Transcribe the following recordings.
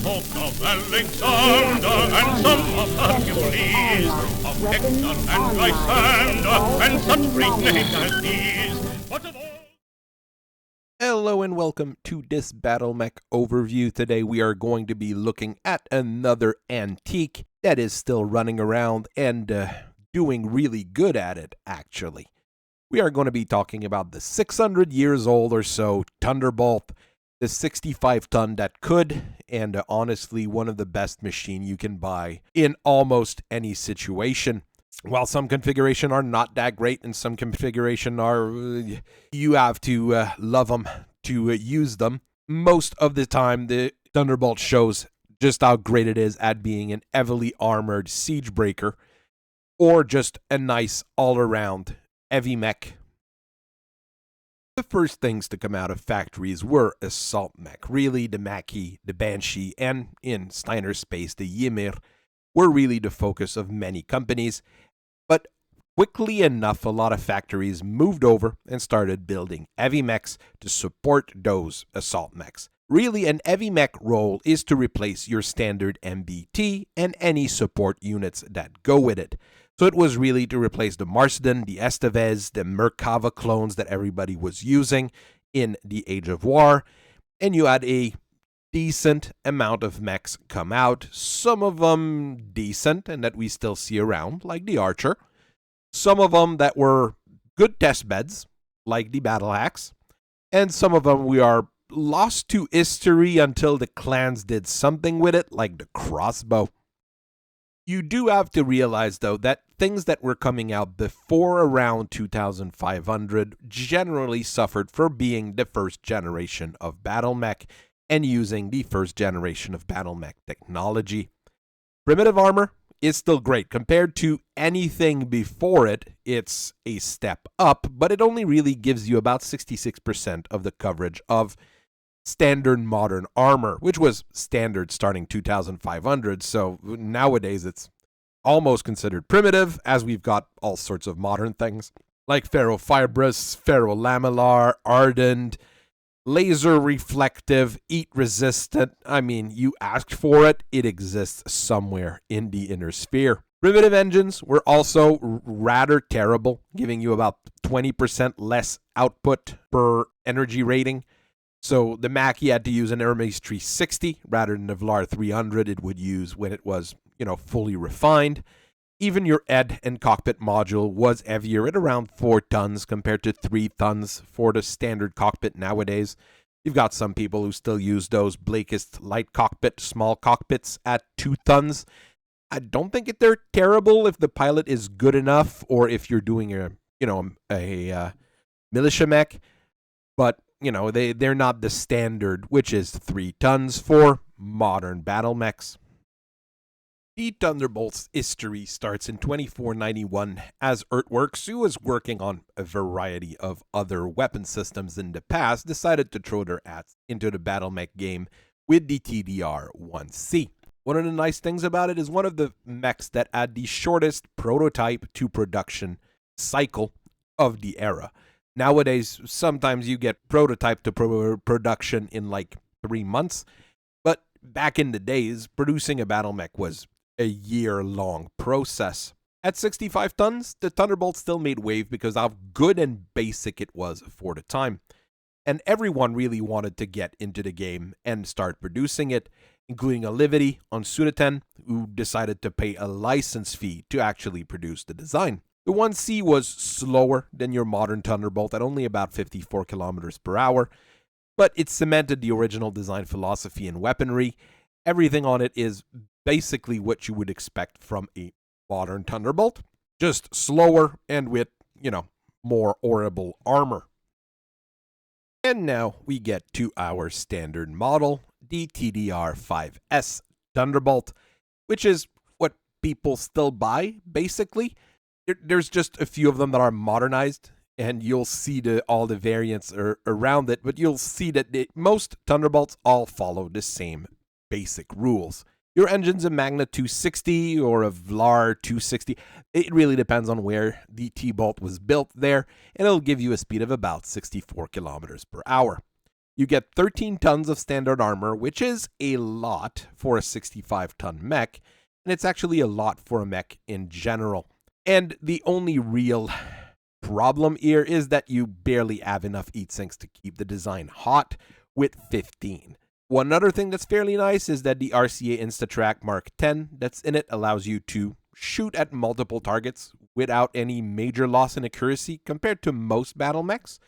folk of Alexander, and some of Hercules, of Hector and Lysander, and such great names as these. But of all... Hello and welcome to this Battle Mech overview. Today we are going to be looking at another antique that is still running around and doing really good at it, actually. We are going to be talking about the 600 years old or so Thunderbolt, the 65-ton that could, and honestly one of the best machine you can buy in almost any situation. While some configuration are not that great and some configuration are, you have to love them to use them. Most of the time, the Thunderbolt shows just how great it is at being an heavily armored siege breaker or just a nice all-around heavy mech. The first things to come out of factories were assault mech. Really, the Mackie, the Banshee, and in Steiner's space, the Ymir were really the focus of many companies. But quickly enough, a lot of factories moved over and started building heavy mechs to support those assault mechs. Really, an heavy mech role is to replace your standard MBT and any support units that go with it. So it was really to replace the Marsden, the Estevez, the Merkava clones that everybody was using in the Age of War. And you had a decent amount of mechs come out, some of them decent and that we still see around, like the Archer, some of them that were good test beds, like the Battle Axe, and some of them we are lost to history until the clans did something with it, like the crossbow. You do have to realize, though, that things that were coming out before around 2500 generally suffered for being the first generation of battle mech and using the first generation of battle mech technology. Primitive armor is still great. Compared to anything before it, it's a step up, but it only really gives you about 66% of the coverage of standard modern armor, which was standard starting 2500, so nowadays it's almost considered primitive, as we've got all sorts of modern things, like ferrofibrous, ferrolamellar, ardent, laser reflective, heat resistant. I mean, you asked for it, it exists somewhere in the inner sphere. Primitive engines were also rather terrible, giving you about 20% less output per energy rating. So the Mackie had to use an Hermes 360 rather than the Vlar 300 it would use when it was, fully refined. Even your head and cockpit module was heavier at around 4 tons compared to 3 tons for the standard cockpit nowadays. You've got some people who still use those Blakist light cockpit, small cockpits at 2 tons. I don't think they're terrible if the pilot is good enough or if you're doing a militia mech, but they're not the standard, which is 3 tons for modern battle mechs. The Thunderbolt's history starts in 2491 as Earthworks, who was working on a variety of other weapon systems in the past, decided to throw their hats into the battle mech game with the TDR-1C. One of the nice things about it is one of the mechs that had the shortest prototype to production cycle of the era. Nowadays, sometimes you get prototype to production in like 3 months, but back in the days, producing a battle mech was a year-long process. At 65 tons, the Thunderbolt still made wave because of how good and basic it was for the time. And everyone really wanted to get into the game and start producing it, including Olivity on Sudeten, who decided to pay a license fee to actually produce the design. The 1C was slower than your modern Thunderbolt at only about 54 kilometers per hour, but it cemented the original design philosophy and weaponry. Everything on it is basically what you would expect from a modern Thunderbolt, just slower and with, more horrible armor. And now we get to our standard model, the TDR-5S Thunderbolt, which is what people still buy, basically. There's just a few of them that are modernized, and you'll see all the variants around it, but you'll see that most Thunderbolts all follow the same basic rules. Your engine's a Magna 260 or a Vlar 260. It really depends on where the T-Bolt was built there, and it'll give you a speed of about 64 kilometers per hour. You get 13 tons of standard armor, which is a lot for a 65-ton mech, and it's actually a lot for a mech in general. And the only real problem here is that you barely have enough heat sinks to keep the design hot with 15. One other thing that's fairly nice is that the RCA Instatrack Mark 10 that's in it allows you to shoot at multiple targets without any major loss in accuracy compared to most battle mechs.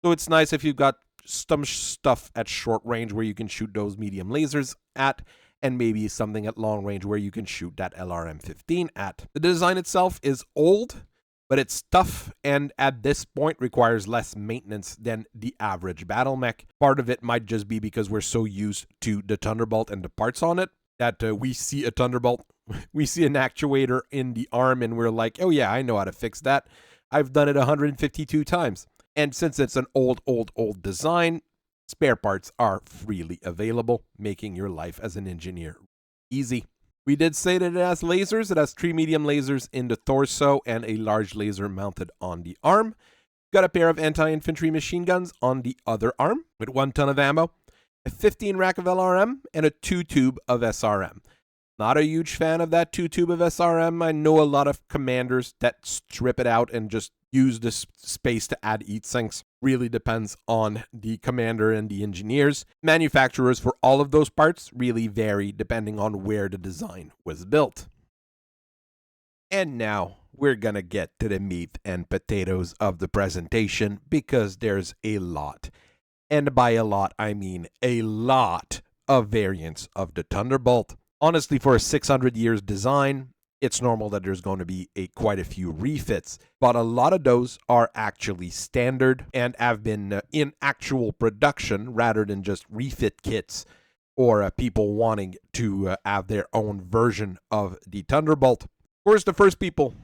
So it's nice if you've got some stuff at short range where you can shoot those medium lasers at, and maybe something at long range where you can shoot that LRM-15 at. The design itself is old, but it's tough, and at this point requires less maintenance than the average battle mech. Part of it might just be because we're so used to the Thunderbolt and the parts on it that we see a Thunderbolt, we see an actuator in the arm, and we're like, oh yeah, I know how to fix that. I've done it 152 times. And since it's an old design, spare parts are freely available, making your life as an engineer easy. We did say that it has lasers. It has 3 medium lasers in the torso and a large laser mounted on the arm. Got a pair of anti-infantry machine guns on the other arm with 1 ton of ammo, a 15 rack of LRM, and a 2-tube of SRM. Not a huge fan of that 2-tube of SRM. I know a lot of commanders that strip it out and just use this space to add heat sinks. Really depends on the commander and the engineers. Manufacturers for all of those parts really vary depending on where the design was built. And now we're gonna get to the meat and potatoes of the presentation because there's a lot. And by a lot, I mean a lot of variants of the Thunderbolt. Honestly, for a 600 years design, it's normal that there's going to be quite a few refits, but a lot of those are actually standard and have been in actual production rather than just refit kits or people wanting to have their own version of the Thunderbolt. Of course, the first people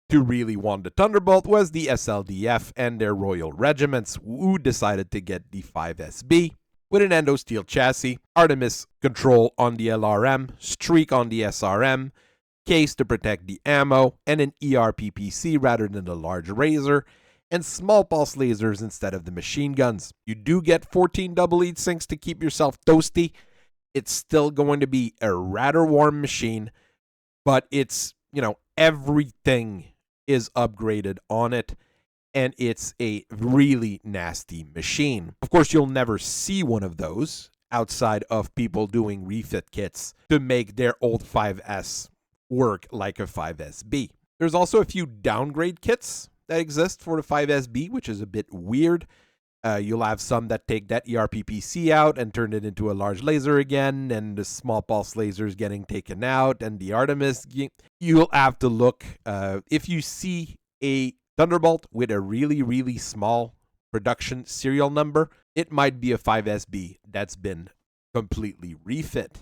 to really want the Thunderbolt was the SLDF and their Royal Regiments, who decided to get the 5SB. With an endo steel chassis, Artemis control on the LRM, streak on the SRM, case to protect the ammo, and an ERPPC rather than the large razor, and small pulse lasers instead of the machine guns. You do get 14 double heat sinks to keep yourself toasty. It's still going to be a rather warm machine, but it's, everything is upgraded on it, and it's a really nasty machine. Of course, you'll never see one of those outside of people doing refit kits to make their old 5S work like a 5SB. There's also a few downgrade kits that exist for the 5SB, which is a bit weird. You'll have some that take that ERPPC out and turn it into a large laser again, and the small pulse lasers getting taken out, and the Artemis. You'll have to look. If you see a Thunderbolt with a really small production serial number, it might be a 5SB that's been completely refit.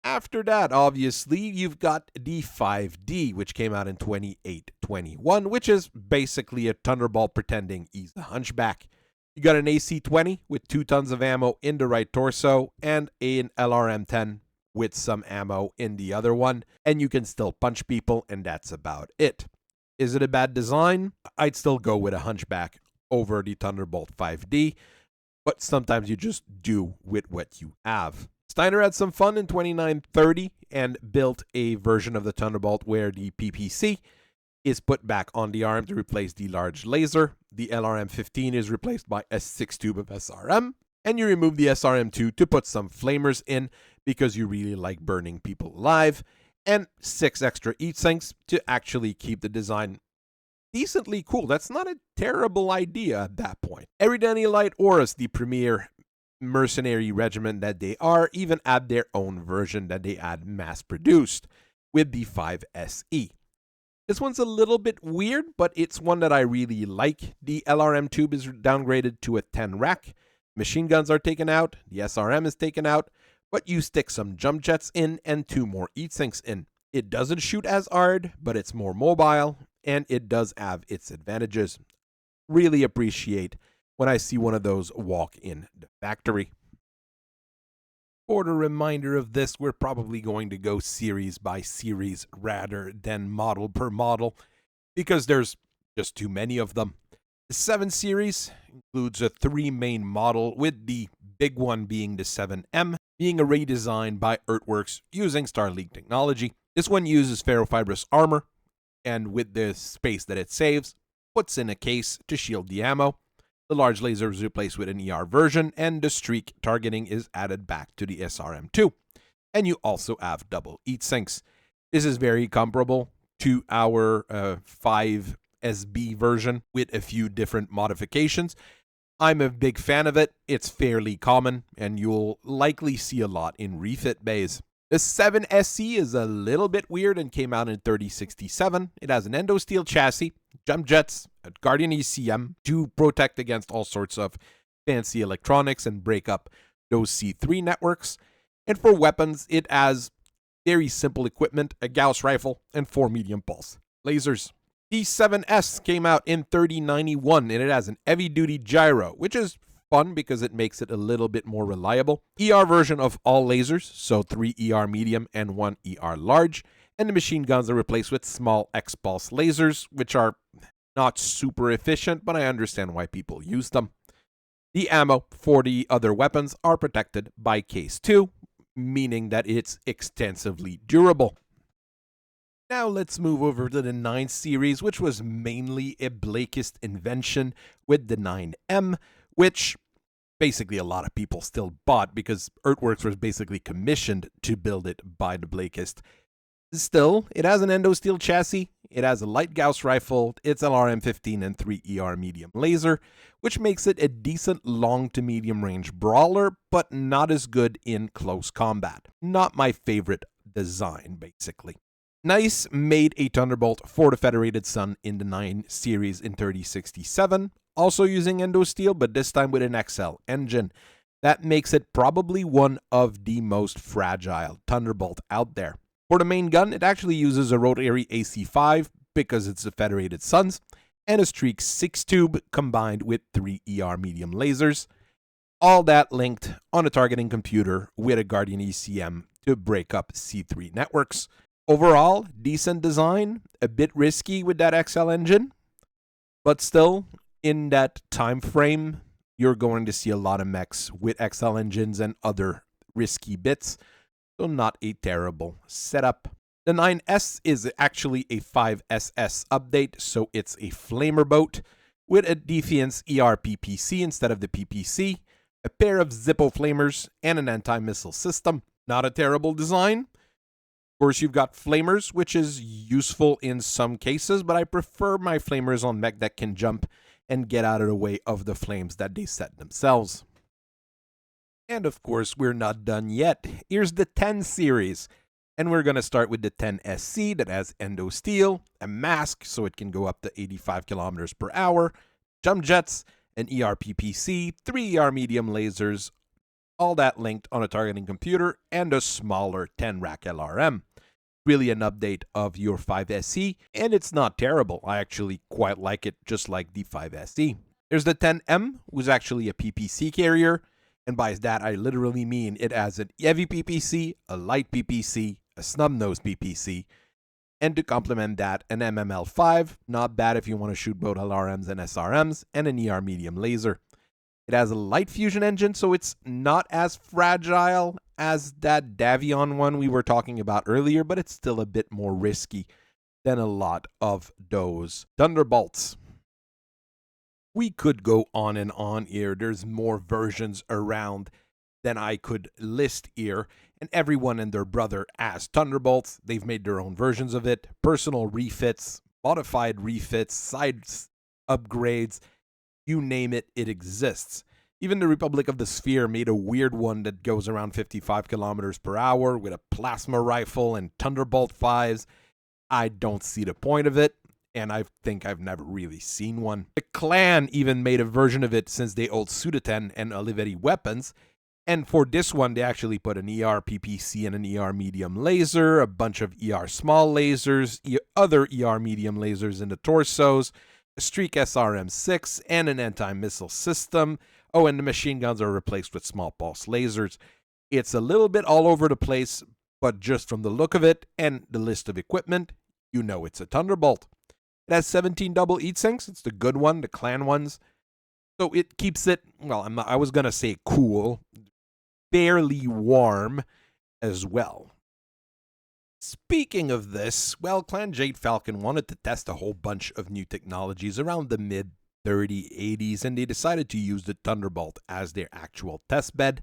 After that, obviously, you've got the 5D, which came out in 2821, which is basically a Thunderbolt pretending he's a hunchback. You got an AC-20 with 2 tons of ammo in the right torso and an LRM-10 with some ammo in the other one, and you can still punch people, and that's about it. Is it a bad design? I'd still go with a hunchback over the Thunderbolt 5D, but sometimes you just do with what you have. Steiner had some fun in 2930 and built a version of the Thunderbolt where the PPC is put back on the arm to replace the large laser. The LRM-15 is replaced by a 6-tube of SRM, and you remove the SRM-2 to put some flamers in because you really like burning people alive, and 6 extra heat sinks to actually keep the design decently cool. That's not a terrible idea at that point. Eridani Light Horus, the premier mercenary regiment that they are, even add their own version that they had mass-produced with the 5SE. This one's a little bit weird, but it's one that I really like. The LRM tube is downgraded to a 10 rack. Machine guns are taken out. The SRM is taken out, but you stick some jump jets in and 2 more heat sinks in. It doesn't shoot as hard, but it's more mobile, and it does have its advantages. Really appreciate when I see one of those walk in the factory. For the reminder of this, we're probably going to go series by series rather than model per model because there's just too many of them. The 7 series includes a 3 main model with the big one being the 7M, being a redesign by Earthworks using Starlink technology. This one uses ferrofibrous armor, and with the space that it saves, puts in a case to shield the ammo. The large laser is replaced with an ER version, and the streak targeting is added back to the SRM2. And you also have double heat sinks. This is very comparable to our 5SB version with a few different modifications. I'm a big fan of it. It's fairly common, and you'll likely see a lot in refit bays. The 7SC is a little bit weird and came out in 3067. It has an endosteel chassis, jump jets, a Guardian ECM to protect against all sorts of fancy electronics and break up those C3 networks. And for weapons, it has very simple equipment, a Gauss rifle, and 4 medium pulse lasers. The 7S came out in 3091, and it has an heavy-duty gyro, which is fun because it makes it a little bit more reliable. ER version of all lasers, so 3 ER medium and 1 ER large, and the machine guns are replaced with small X-pulse lasers, which are not super efficient, but I understand why people use them. The ammo for the other weapons are protected by Case 2, meaning that it's extensively durable. Now let's move over to the 9 series, which was mainly a Blakist invention with the 9M, which basically a lot of people still bought because Earthworks was basically commissioned to build it by the Blakist. Still, it has an endosteel chassis, it has a light Gauss rifle, it's LRM-15 and 3 ER medium laser, which makes it a decent long to medium range brawler, but not as good in close combat. Not my favorite design, basically. NICE made a Thunderbolt for the Federated Sun in the 9 series in 3067, also using endosteel, but this time with an XL engine. That makes it probably one of the most fragile Thunderbolt out there. For the main gun, it actually uses a rotary AC5 because it's the Federated Suns, and a Streak 6 tube combined with 3 ER medium lasers. All that linked on a targeting computer with a Guardian ECM to break up C3 networks. Overall, decent design, a bit risky with that XL engine, but still, in that time frame, you're going to see a lot of mechs with XL engines and other risky bits, so not a terrible setup. The 9S is actually a 5SS update, so it's a flamer boat with a Defiance ER PPC instead of the PPC, a pair of Zippo flamers, and an anti-missile system. Not a terrible design. Of course, you've got flamers, which is useful in some cases, but I prefer my flamers on mech that can jump and get out of the way of the flames that they set themselves. And of course, we're not done yet. Here's the 10 series. And we're going to start with the 10SC that has endosteel, a mask so it can go up to 85 kilometers per hour, jump jets, an ER PPC, 3 ER medium lasers, all that linked on a targeting computer, and a smaller 10 rack LRM. Really an update of your 5SC, and it's not terrible. I actually quite like it, just like the 5SC. There's the 10M, who's actually a PPC carrier, and by that I literally mean it has a heavy PPC, a light PPC, a snub-nose PPC, and to complement that, an MML5, not bad if you want to shoot both LRMs and SRMs, and an ER medium laser. It has a light fusion engine, so it's not as fragile as that Davion one we were talking about earlier, but it's still a bit more risky than a lot of those Thunderbolts. We could go on and on here. There's more versions around than I could list here, and everyone and their brother has Thunderbolts. They've made their own versions of it, personal refits, modified refits, side upgrades, you name it, it exists. Even the Republic of the Sphere made a weird one that goes around 55 kilometers per hour with a plasma rifle and Thunderbolt 5s. I don't see the point of it, and I think I've never really seen one. The Clan even made a version of it since they old Sudeten and Oliveri weapons, and for this one, they actually put an ER PPC and an ER medium laser, a bunch of ER small lasers, other ER medium lasers in the torsos, a Streak SRM-6, and an anti-missile system. Oh, and the machine guns are replaced with small pulse lasers. It's a little bit all over the place, but just from the look of it and the list of equipment, you know it's a Thunderbolt. It has 17 double heat sinks. It's the good one, the Clan ones. So it keeps it, well, I was going to say cool, fairly warm as well. Speaking of this, well, Clan Jade Falcon wanted to test a whole bunch of new technologies around the mid-3080s, and they decided to use the Thunderbolt as their actual test bed,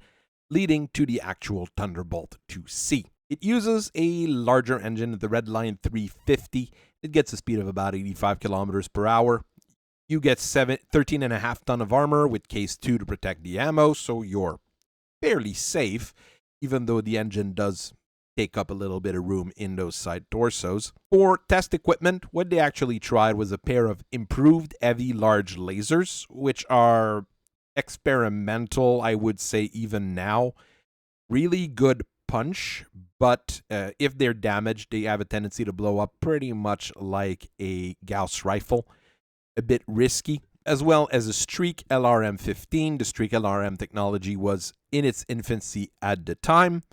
leading to the actual Thunderbolt 2C. It uses a larger engine, the Redline 350. It gets a speed of about 85 kilometers per hour. You get 13.5 tons of armor with case 2 to protect the ammo, so you're fairly safe, even though the engine does take up a little bit of room in those side torsos. For test equipment, what they actually tried was a pair of improved heavy large lasers, which are experimental, I would say, even now. Really good punch, but if they're damaged, they have a tendency to blow up pretty much like a Gauss rifle. A bit risky, as well as a Streak LRM-15. The Streak LRM technology was in its infancy at the time.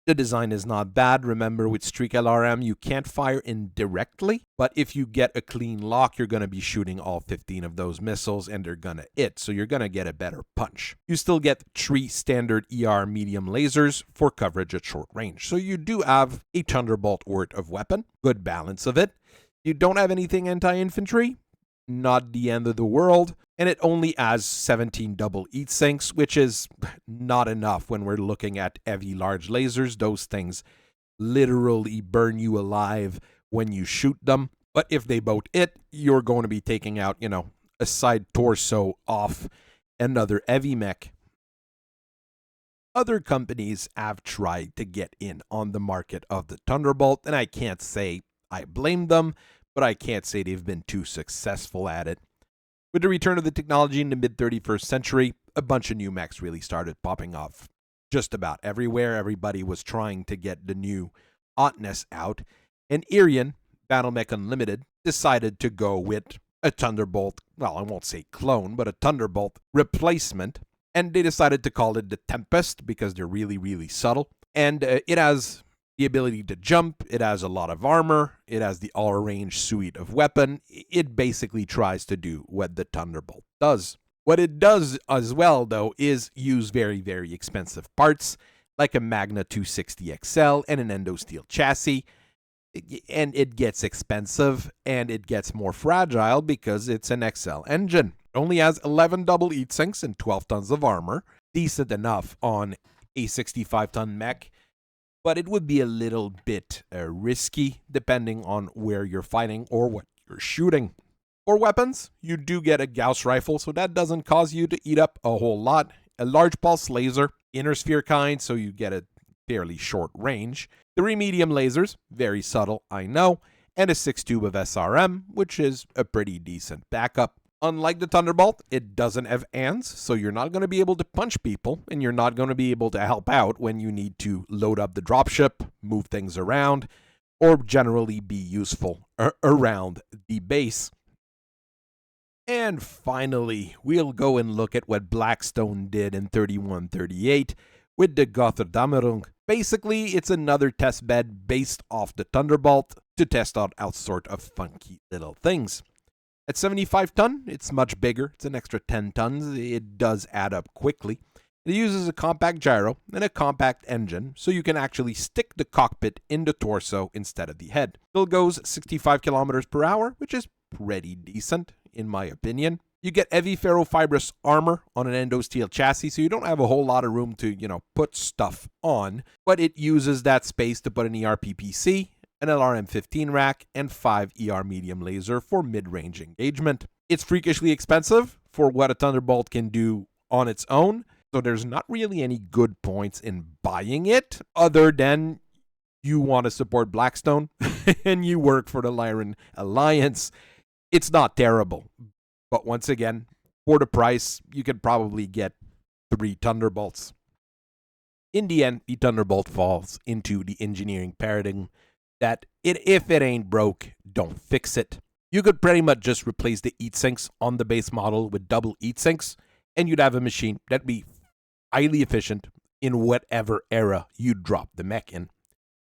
The design is not bad. Remember, with Streak LRM, you can't fire indirectly, but if you get a clean lock, you're going to be shooting all 15 of those missiles, and they're going to hit, so you're going to get a better punch. You still get 3 standard ER medium lasers for coverage at short range, so you do have a Thunderbolt worth of weapon. Good balance of it. You don't have anything anti-infantry. Not the end of the world, and it only has 17 double heat sinks, which is not enough when we're looking at heavy large lasers. Those things literally burn you alive when you shoot them, but if they both hit, you're going to be taking out, a side torso off another heavy mech. Other companies have tried to get in on the market of the Thunderbolt, and I can't say I blame them, but I can't say they've been too successful at it. With the return of the technology in the mid-31st century, a bunch of new mechs really started popping off just about everywhere. Everybody was trying to get the new hotness out, and Irian, Battletech Unlimited, decided to go with a Thunderbolt, well, I won't say clone, but a Thunderbolt replacement, and they decided to call it the Tempest because they're really, really subtle, and it has the ability to jump, it has a lot of armor, it has the all-range suite of weapon. It basically tries to do what the Thunderbolt does. What it does as well, though, is use very, very expensive parts, like a Magna 260 XL and an Endosteel chassis, and it gets expensive, and it gets more fragile because it's an XL engine. It only has 11 double heat sinks and 12 tons of armor, decent enough on a 65-ton mech, but it would be a little bit risky depending on where you're fighting or what you're shooting. For weapons, you do get a Gauss rifle, so that doesn't cause you to eat up a whole lot. A large pulse laser, inner sphere kind, so you get a fairly short range. 3 medium lasers, very subtle, I know, and a 6 tube of SRM, which is a pretty decent backup. Unlike the Thunderbolt, it doesn't have hands, so you're not going to be able to punch people, and you're not going to be able to help out when you need to load up the dropship, move things around, or generally be useful around the base. And finally, we'll go and look at what Blackstone did in 3138 with the Götterdämmerung. Basically, it's another test bed based off the Thunderbolt to test out all sort of funky little things. At 75 ton, it's much bigger. It's an extra 10 tons. It does add up quickly. It uses a compact gyro and a compact engine, so you can actually stick the cockpit in the torso instead of the head. Still goes 65 kilometers per hour, which is pretty decent, in my opinion. You get heavy ferrofibrous armor on an Endosteel chassis, so you don't have a whole lot of room to, put stuff on, but it uses that space to put an ERPPC, an LRM-15 rack, and 5 ER medium laser for mid-range engagement. It's freakishly expensive for what a Thunderbolt can do on its own, so there's not really any good points in buying it, other than you want to support Blackstone and you work for the Lyran Alliance. It's not terrible, but once again, for the price, you could probably get 3 Thunderbolts. In the end, the Thunderbolt falls into the engineering paradigm that if it ain't broke, don't fix it. You could pretty much just replace the heat sinks on the base model with double heat sinks, and you'd have a machine that'd be highly efficient in whatever era you drop the mech in.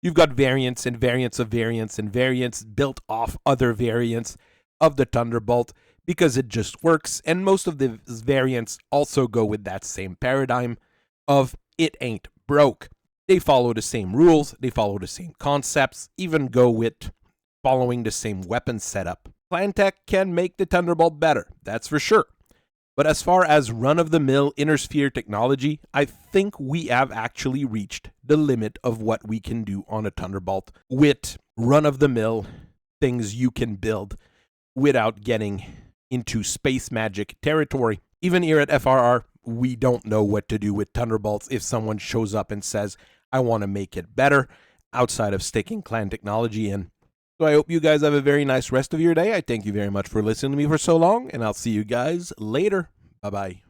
You've got variants and variants of variants and variants built off other variants of the Thunderbolt, because it just works, and most of the variants also go with that same paradigm of it ain't broke. They follow the same rules, they follow the same concepts, even go with following the same weapon setup. Planetech can make the Thunderbolt better, that's for sure. But as far as run-of-the-mill inner sphere technology, I think we have actually reached the limit of what we can do on a Thunderbolt with run-of-the-mill things you can build without getting into space magic territory. Even here at FRR, we don't know what to do with Thunderbolts if someone shows up and says, I want to make it better, outside of sticking clan technology in. So I hope you guys have a very nice rest of your day. I thank you very much for listening to me for so long, and I'll see you guys later. Bye-bye.